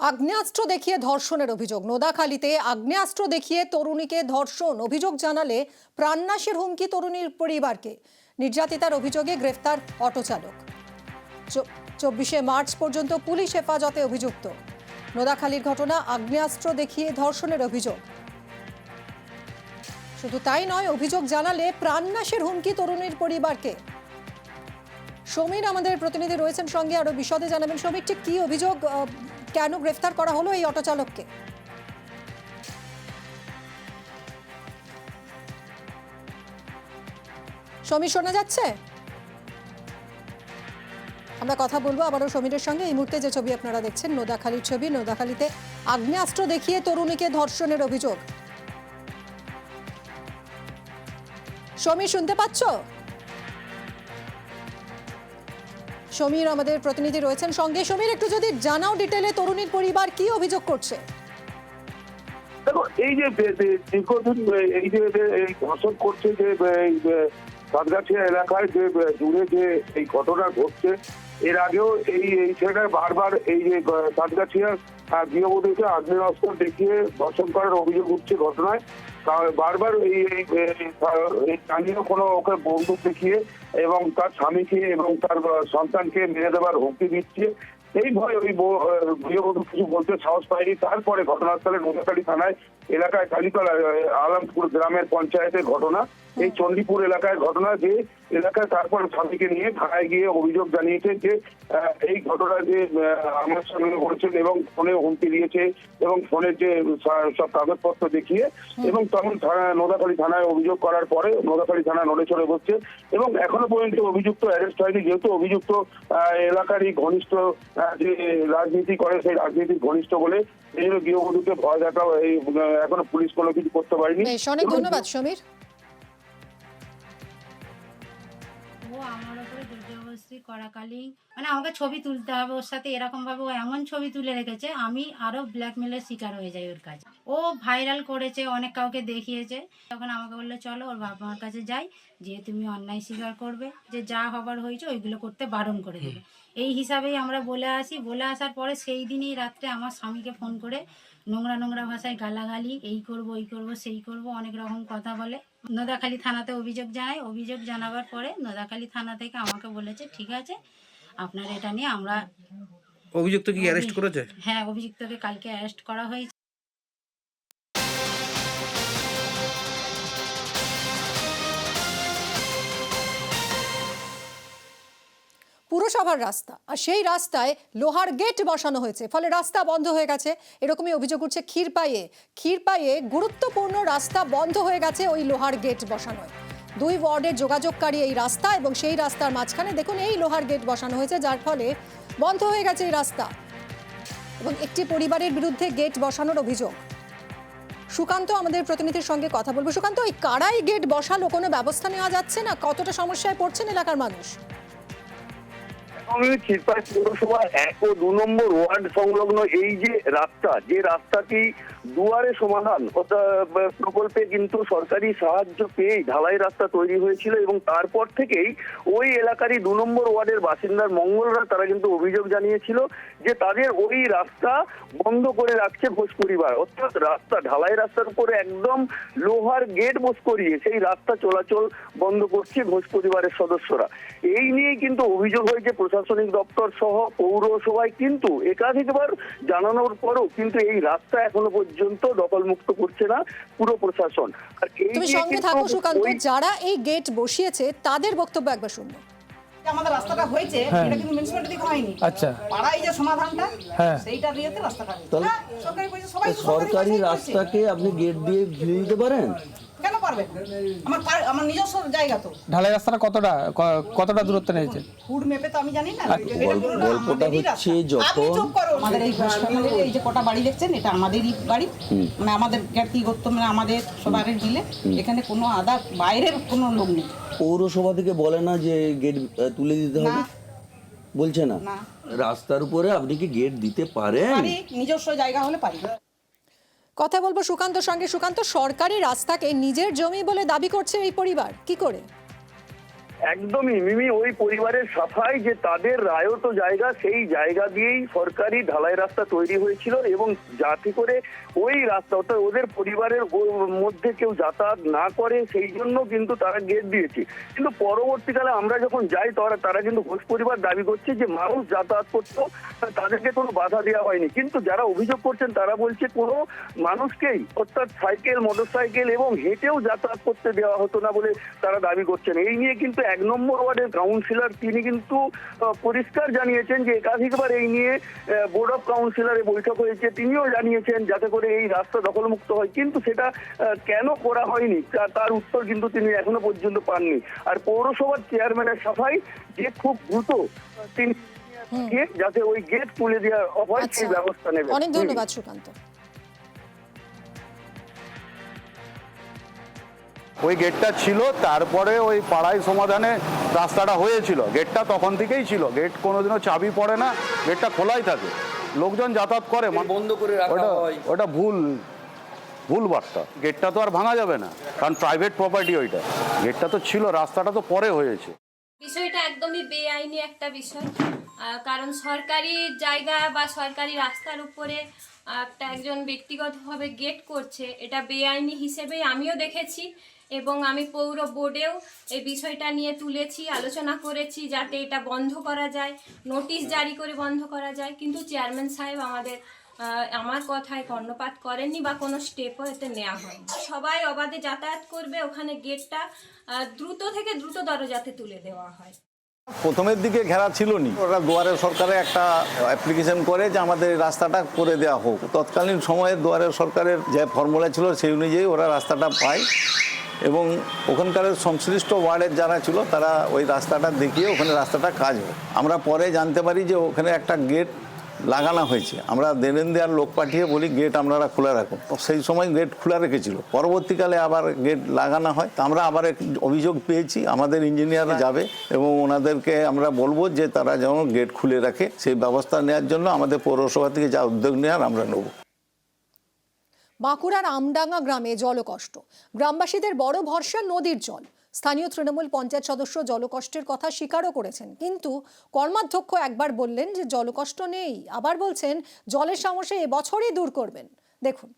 আগ্নেয়াস্ত্র দেখিয়ে ধর্ষণের অভিযোগ। নোদাখালীতে আগ্নেয়াস্ত্র দেখিয়ে তরুণীকে ধর্ষণ, অভিযোগ জানালে প্রাণনাশের হুমকি তরুণীর পরিবারকে। নির্যাতিতার অভিযোগে গ্রেফতার অটো চালক। 24শে মার্চ পর্যন্ত পুলিশ হেফাজতে অভিযুক্ত। নোদাখালীর ঘটনা, আগ্নেয়াস্ত্র দেখিয়ে ধর্ষণের অভিযোগ। শুধু তাই নয়, অভিযোগ জানালে প্রাণনাশের হুমকি তরুণীর পরিবারকে। সমীর আমাদের প্রতিনিধি রয়েছেন সঙ্গে, আরো বিশদে জানাবেন। সমীর, ঠিক কি অভিযোগ, কেন গ্রেফতার করা হলো এই অটো চালককে? সমীর, শোনা যাচ্ছে? আমরা কথা বলবো আবারও সমীরের সঙ্গে। এই মুহূর্তে যে ছবি আপনারা দেখছেন, নোদাখালীর ছবি। নোদাখালীতে আগ্নেয়াস্ত্র দেখিয়ে তরুণীকে ধর্ষণের অভিযোগ। সমীর, শুনতে পাচ্ছ? সমীর আমাদের প্রতিনিধি রয়েছেন সঙ্গে। সমীর, একটু যদি জানাও ডিটেলে তরুণীর পরিবার কি অভিযোগ করছে। দেখো, এই যে দীর্ঘদিন এই যে ধর্ষণ করছে, যে সাতগাছিয়া এলাকায় যে জুড়ে যে এই ঘটনা ঘটছে, এর আগেও এই ছেলেটা বারবার এই যে সাতগাছিয়ার গৃহবধূকে আগ্নেয়াস্ত্র দেখিয়ে ধর্ষণ করার অভিযোগ উঠছে ঘটনায়। বারবার এই স্থানীয় কোনো ওকে বন্দুক দেখিয়ে এবং তার স্বামীকে এবং তার সন্তানকে মেরে দেওয়ার হুমকি দিচ্ছে। এই ভয় ওই গৃহবধূ কিছু বলতে সাহস পায়নি। তারপরে ঘটনাস্থলে নোদাখালী থানায় এলাকায় কালীতলা আলমপুর গ্রামের পঞ্চায়েতের ঘটনা, এই চণ্ডীপুর এলাকায় ঘটনা, যে এলাকায় তারপর স্বামীকে নিয়ে থানায় গিয়ে অভিযোগ জানিয়েছে যে এই ঘটনা যে আমার সঙ্গে ঘটেছে এবং ফোনে হুমকি দিয়েছে এবং ফোনের যে সব কাগজপত্র দেখিয়ে, এবং তখন নোদাখালী থানায় অভিযোগ করার পরে নোদাখালী থানা নড়ে চড়ে বসছে এবং এখনো পর্যন্ত অভিযুক্ত অ্যারেস্ট হয়নি। যেহেতু অভিযুক্ত এলাকারই ঘনিষ্ঠ, যে রাজনীতি করে সেই রাজনীতির ঘনিষ্ঠ বলে এই জন্য গৃহবধূকে ভয় দেখাও এই এখনো পুলিশ কোনো কিছু করতে পারেনি। অনেক ধন্যবাদ সমীর। আমার উপরে জোরজবরদস্তি করাকালীন মানে আমাকে ছবি তুলতে হবে ওর সাথে, এরকম ভাবে ও এমন ছবি তুলে রেখেছে আমি আরো ব্ল্যাকমেলের শিকার হয়ে যাই ওর কাছে। ও ভাইরাল করেছে, অনেক কাউকে দেখিয়েছে। তখন আমাকে বললো চলো ওর বাবা মার কাছে যাই, যে তুমি অন্যায় স্বীকার করবে, যে যা হবার হয়েছে ওইগুলো করতে বারণ করে দেবে। এই হিসাবেই আমরা বলে আসি। বলে আসার পরে সেই দিনই রাত্রে আমার স্বামীকে ফোন করে নোংরা নোংরা ভাষায় গালাগালি, এই করব ওই করব সেই করব অনেক রকম কথা বলে। নোদাখালী থানাতে অভিযোগ জানাই। অভিযোগ জানাবার পরে নোদাখালী থানা থেকে আমাকে বলেছে ঠিক আছে, আপনার এটা নিয়ে আমরা। অভিযুক্ত কি অ্যারেস্ট করেছে? হ্যাঁ, অভিযুক্তকে কালকে অ্যারেস্ট করা হয়েছে। পুরসভার রাস্তা, আর সেই রাস্তায় লোহার গেট বসানো হয়েছে, ফলে রাস্তা বন্ধ হয়ে গেছে। এরকমই অভিযোগ উঠছে ক্ষীরপাইয়ে গুরুত্বপূর্ণ রাস্তা বন্ধ হয়ে গেছে ওই লোহার গেট বসানোয়। দুই ওয়ার্ডের যোগাযোগকারী এই রাস্তা এবং সেই রাস্তার মাঝখানে দেখুন এই লোহার গেট বসানো হয়েছে, যার ফলে বন্ধ হয়ে গেছে এই রাস্তা। এবং একটি পরিবারের বিরুদ্ধে গেট বসানোর অভিযোগ। সুকান্ত আমাদের প্রতিনিধির সঙ্গে কথা বলবো। সুকান্ত, এই কারাই গেট বসালো, কোনো ব্যবস্থা নেওয়া যাচ্ছে না? কতটা সমস্যায় পড়ছেন এলাকার মানুষ? ক্ষীরপাই পৌরসভা 1 ও 2 নম্বর ওয়ার্ড সংলগ্ন এই যে রাস্তাটি দুয়ারে সমাধান প্রকল্পে কিন্তু সরকারি সাহায্য পেয়ে ঢালাই রাস্তা তৈরি হয়েছিল এবং তারপর থেকেই ওই এলাকারই 2 নম্বর ওয়ার্ডের বাসিন্দার মঙ্গলরা তারা কিন্তু অভিযোগ জানিয়েছিল যে তাদের ওই রাস্তা বন্ধ করে রাখছে ঘোষ পরিবার। অর্থাৎ ঢালাই রাস্তার উপরে একদম লোহার গেট বস করিয়ে সেই রাস্তা চলাচল বন্ধ করছে ঘোষ পরিবারের সদস্যরা। এই নিয়েই কিন্তু অভিযোগ হয়েছে প্রশাসনিক দপ্তর সহ পৌরসভায়, কিন্তু একাধিকবার জানানোর পরও কিন্তু এই রাস্তা এখনো পর্যন্ত দখলমুক্ত করছে না পুরো প্রশাসন। আর তুমি সঙ্গে থাকো সুকান্ত, যারা এই গেট বসিয়েছে তাদের বক্তব্য একবার শুনবো। আমাদের রাস্তাটা হয়েছে, এটা কিন্তু মিউনিসিপালিটি থেকে হয়নি। আচ্ছা, পাড়ায় যে সমাধানটা সেইটা দিয়েতে রাস্তাটা সরকারি পয়সা, সবাই সরকারি রাস্তাকে আপনি গেট দিয়ে ঘিরে দিতে পারেন? কেন পারবেন? আমার নিজস্ব জায়গা তো। ঢালাই রাস্তাটা কতটা দূরত্ব নিয়েছে ফুড মেপে তো আমি জানি না। গল্পটা হচ্ছে যখন আমাদের এই যে কটা বাড়ি দেখছেন, এটা আমাদেরই বাড়ি, মানে আমাদের ব্যক্তিগত, মানে আমাদের সবারই দিলে, এখানে কোনো বাইরের কোনো লোক নেই। পৌরসভা থেকে বলে না যে গেট তুলে দিতে হবে? বলছে না? রাস্তার উপরে আপনি কি গেট দিতে পারেন? নিজস্ব জায়গা হলে পারি। কথা বলবো সুকান্তর সঙ্গে। সুকান্ত, সরকারি রাস্তাকে নিজের জমি বলে দাবি করছে এই পরিবার, কি করে? একদমই মিমি, ওই পরিবারের সাফাই যে তাদের রায়ত জায়গা, সেই জায়গা দিয়েই সরকারি ঢালাই রাস্তা তৈরি হয়েছিল এবং যাতে করে ওই রাস্তা অর্থাৎ ওদের পরিবারের মধ্যে কেউ যাতায়াত না করে সেই জন্য কিন্তু তারা গেট দিয়েছে। কিন্তু পরবর্তীকালে আমরা যখন যাই তারা কিন্তু ঘোষ পরিবার দাবি করছে যে মানুষ যাতায়াত করতো, তাদেরকে কোনো বাধা দেওয়া হয়নি। কিন্তু যারা অভিযোগ করছেন তারা বলছে কোনো মানুষকেই অর্থাৎ সাইকেল, মোটরসাইকেল এবং হেঁটেও যাতায়াত করতে দেওয়া হতো না বলে তারা দাবি করছেন। এই নিয়ে কিন্তু 1 নম্বর ওয়ার্ডের কাউন্সিলর তিনি কিন্তু পরিষ্কার জানিয়েছেন যে একাধিকবার এই নিয়ে বোর্ড অফ কাউন্সিলরে বৈঠক হয়েছে, তিনিও জানিয়েছেন যাতে করে এই রাস্তা দখলমুক্ত হয়, কিন্তু সেটা কেন করা হয়নি তার উত্তর কিন্তু তিনি এখনো পর্যন্ত পাননি। আর পৌরসভার চেয়ারম্যানের সাফাই যে খুব দ্রুত তিনি যাতে ওই গেট তুলে দেওয়া হয় সেই ব্যবস্থা নেবে। অনেক ধন্যবাদ সুকান্ত। ওই গেটটা ছিল, তারপরে ওই পাড়ায় সমাধানে রাস্তাটা হয়েছিল। গেটটা তখন থেকেই ছিল, গেট কোনোদিনও চাবি পড়ে না, গেটটা খোলাই থাকে, লোকজন যাতায়াত করে। বন্ধ করে রাখা হয়। ওটা ভুল বার্তা। গেটটা তো আর ভাঙা যাবে না, কারণ প্রাইভেট প্রপার্টি ওইটা। গেটটা তো ছিল, রাস্তাটা তো পরে হয়েছে। বিষয়টা একদমই বেআইনি একটা বিষয়, কারণ সরকারি জায়গা বা সরকারি রাস্তার উপরে একজন ব্যক্তিগতভাবে গেট করছে, এটা বেআইনি হিসেবেই আমিও দেখেছি এবং আমি পৌর বোর্ডেও এই বিষয়টা নিয়ে তুলেছি, আলোচনা করেছি যাতে এটা বন্ধ করা যায়, নোটিশ জারি করে বন্ধ করা যায়। কিন্তু চেয়ারম্যান সাহেব আমার কথায় কর্ণপাত করেননি বা কোনো স্টেপও এতে নেওয়া হয়নি। সবাই অবাধে যাতায়াত করবে, ওখানে গেটটা দ্রুত থেকে দ্রুততর যাতে তুলে দেওয়া হয়। প্রথমের দিকে ঘেরা ছিল নি, ওরা দুয়ারে সরকারে একটা অ্যাপ্লিকেশন করে যে আমাদের রাস্তাটা করে দেওয়া হোক। তৎকালীন সময়ে দুয়ারে সরকারের যে ফর্মুলা ছিল সেই অনুযায়ী ওরা রাস্তাটা পায় এবং ওখানকার সংশ্লিষ্ট ওয়ার্ডের যারা ছিল তারা ওই রাস্তাটা দেখিয়ে ওখানে রাস্তাটা কাজ হয়। আমরা পরে জানতে পারি যে ওখানে একটা গেট লাগানো হয়েছে। আমরা দেন দেওয়ার লোক পাঠিয়ে বলি গেট আপনারা খোলা রাখুন, সেই সময় গেট খোলা রেখেছিল। পরবর্তীকালে আবার গেট লাগানো হয়, তা আমরা আবার অভিযোগ পেয়েছি, আমাদের ইঞ্জিনিয়াররা যাবে এবং ওনাদেরকে আমরা বলবো যে তারা যেন গেট খুলে রাখে। সেই ব্যবস্থা নেওয়ার জন্য আমাদের পৌরসভা থেকে যা উদ্যোগ নেওয়ার আমরা নেব। বাঁকুড়ার আমডাঙ্গা গ্রামে জলকষ্ট, গ্রামবাসীদের বড় ভরসা নদীর জল। স্থানীয় তৃণমূল পঞ্চায়েত সদস্য জলকষ্টের কথা স্বীকারও করেছেন, কিন্তু কর্মাধ্যক্ষ একবার বললেন যে জলকষ্ট নেই, আবার বলছেন জলের সমস্যা এবছরই দূর করবেন। দেখুন।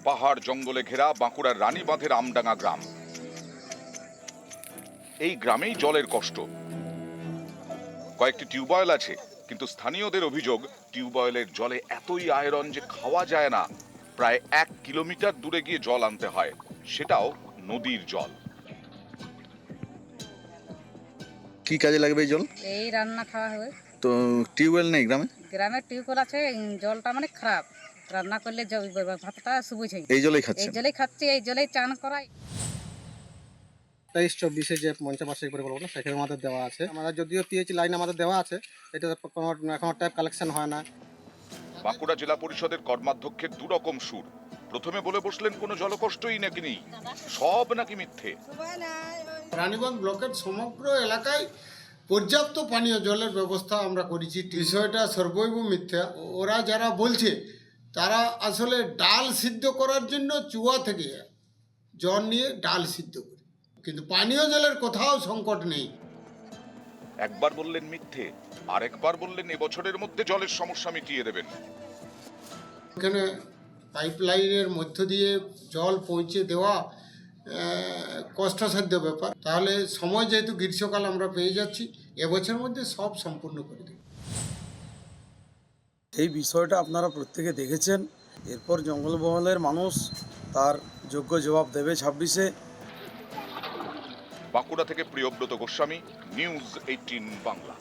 পাহাড় জঙ্গলে ঘেরা বাঁকুড়ার রানীবাঁধের আমডাঙ্গা গ্রাম। এই গ্রামেই জলের কষ্ট। কয়েকটি টিউবওয়েল আছে, কিন্তু স্থানীয়দের অভিযোগ টিউবওয়েলের জলে এতই আয়রন যে খাওয়া যায় না। প্রায় 1 কিলোমিটার দূরে গিয়ে জল আনতে হয়, সেটাও নদীর জল। কি কাজে লাগবে এই জল? এই রান্না খাওয়া হয়। তো টিউবওয়েল নেই গ্রামে? গ্রামে টিউবওয়েল আছে, জলটা মানে খারাপ, রান্না করলে ভাতটা সবুজ হয়। এই জলেই খাচ্ছে? এই জলেই খাচ্ছি, এই জলেই চান করাই। 23-24 যে পঞ্চবার্ষিক পরিকল্পনা সেখানে আমাদের দেওয়া আছে। আমাদের যদিও পিএইচ লাইন আমাদের দেওয়া আছে, এটা এখন ট্যাপ কালেকশন হয় না। বাঁকুড়া জেলা পরিষদের কর্মাধ্যক্ষের দুরকম সুর। প্রথমে বলে বসলেন কোনো জলকষ্টই নাকি নেই, সব নাকি মিথ্যে। রানীগঞ্জ ব্লকের সমগ্র এলাকায় পর্যাপ্ত পানীয় জলের ব্যবস্থা আমরা করেছি। বিষয়টা সর্বৈব মিথ্যা। ওরা যারা বলছে তারা আসলে ডাল সিদ্ধ করার জন্য চুয়া থেকে জল নিয়ে ডাল সিদ্ধ করে, কিন্তু পানীয় জলের কোথাও সংকট নেই। একবার বললেন মিথ্যে, আরেকবার বললেন এবছরের মধ্যে জলের সমস্যা মিটিয়ে দেবেন। এখানে পাইপলাইনের মধ্য দিয়ে জল পৌঁছে দেওয়া কষ্টসাধ্য ব্যাপার। তাহলে সময় যেহেতু গ্রীষ্মকাল আমরা পেয়ে যাচ্ছি, এবছরের মধ্যে সব সম্পূর্ণ করে দেব। এই বিষয়টা আপনারা প্রত্যেকে দেখেছেন, এরপর জঙ্গলমহলের মানুষ তার যোগ্য জবাব দেবে 26-এ। বাঁকুড়া থেকে প্রিয়ব্রত গোস্বামী, নিউজ 18 বাংলা।